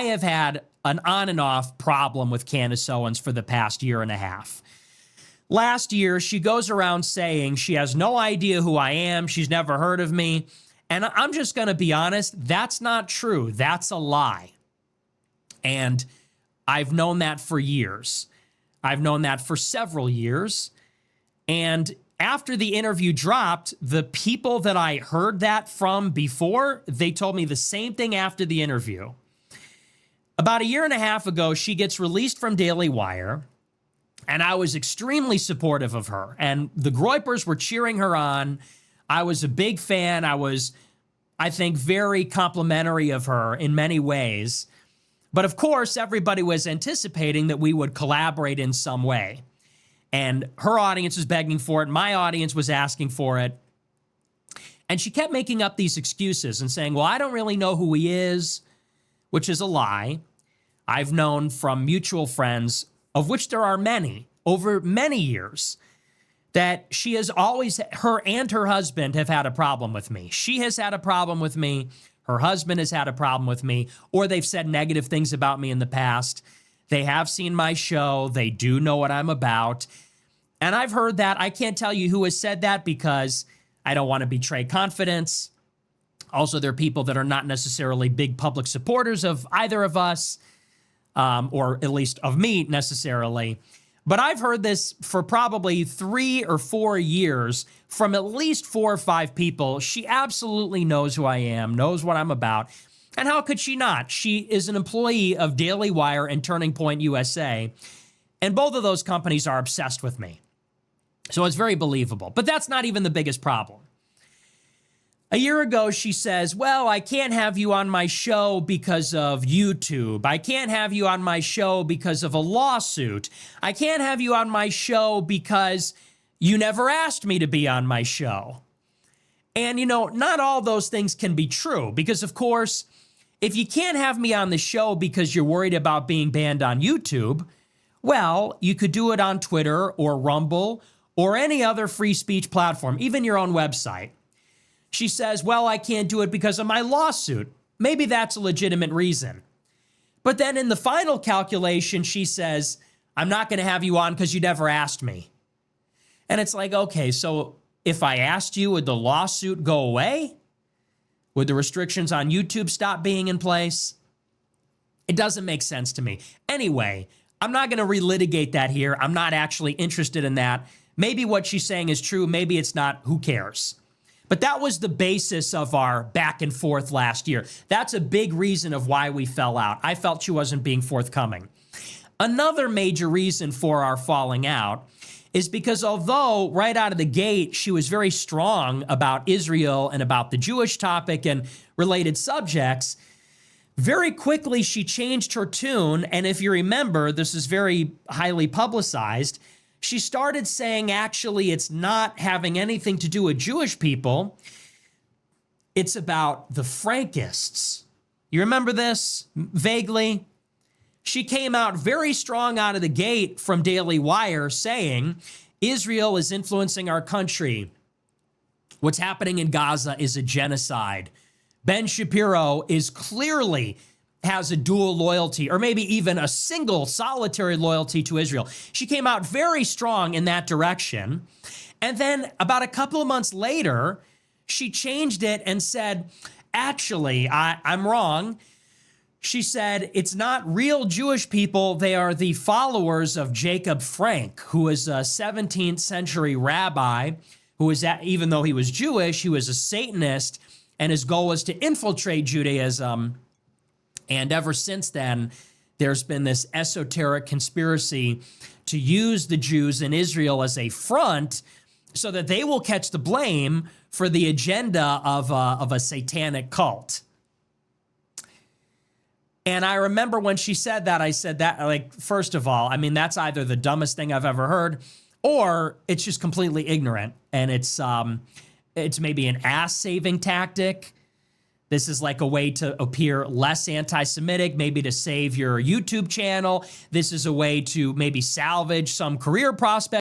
have had an on and off problem with Candace Owens for the past year and a half. Last year, she goes around saying she has no idea who I am. She's never heard of me. And I'm just going to be honest, that's not true. That's a lie. And I've known that for years. I've known that for several years. And after the interview dropped, the people that I heard that from before, they told me the same thing after the interview. About a year and a half ago, she gets released from Daily Wire, and I was extremely supportive of her. And the Groypers were cheering her on. I was a big fan. I was, I think, very complimentary of her in many ways. But of course, everybody was anticipating that we would collaborate in some way. And her audience was begging for it. My audience was asking for it. And she kept making up these excuses and saying, well, I don't really know who he is, which is a lie. I've known from mutual friends, of which there are many, over many years, that she has always, her and her husband have had a problem with me. She has had a problem with me. Her husband has had a problem with me, or they've said negative things about me in the past. They have seen my show. They do know what I'm about. And I've heard that. I can't tell you who has said that because I don't want to betray confidence. Also, there are people that are not necessarily big public supporters of either of us, or at least of me necessarily. But I've heard this for probably 3 or 4 years from at least 4 or 5 people. She absolutely knows who I am, knows what I'm about. And how could she not? She is an employee of Daily Wire and Turning Point USA, and both of those companies are obsessed with me. So it's very believable. But that's not even the biggest problem. A year ago, she says, well, I can't have you on my show because of YouTube. I can't have you on my show because of a lawsuit. I can't have you on my show because you never asked me to be on my show. And, you know, not all those things can be true because, of course, if you can't have me on the show because you're worried about being banned on YouTube, well, you could do it on Twitter or Rumble or any other free speech platform, even your own website. She says, well, I can't do it because of my lawsuit. Maybe that's a legitimate reason. But then in the final calculation, she says, I'm not going to have you on because you never asked me. And it's like, okay, so if I asked you, would the lawsuit go away? Would the restrictions on YouTube stop being in place? It doesn't make sense to me. Anyway, I'm not going to relitigate that here. I'm not actually interested in that. Maybe what she's saying is true. Maybe it's not. Who cares? But that was the basis of our back and forth last year. That's a big reason of why we fell out. I felt she wasn't being forthcoming. Another major reason for our falling out is because although right out of the gate, she was very strong about Israel and about the Jewish topic and related subjects, very quickly she changed her tune. And if you remember, this is very highly publicized. She started saying, actually, it's not having anything to do with Jewish people. It's about the Frankists. You remember this vaguely? She came out very strong out of the gate from Daily Wire saying, Israel is influencing our country. What's happening in Gaza is a genocide. Ben Shapiro is clearly has a dual loyalty, or maybe even a single solitary loyalty to Israel. She came out very strong in that direction. And then about a couple of months later, she changed it and said, actually, I'm wrong. She said, it's not real Jewish people. They are the followers of Jacob Frank, who is a 17th century rabbi who was, even though he was Jewish, he was a Satanist, and his goal was to infiltrate Judaism. And ever since then, there's been this esoteric conspiracy to use the Jews in Israel as a front so that they will catch the blame for the agenda of a satanic cult. And I remember when she said that, I said that, like, first of all, I mean, that's either the dumbest thing I've ever heard, or it's just completely ignorant. And it's maybe an ass-saving tactic. This is like a way to appear less anti-Semitic, maybe to save your YouTube channel. This is a way to maybe salvage some career prospects.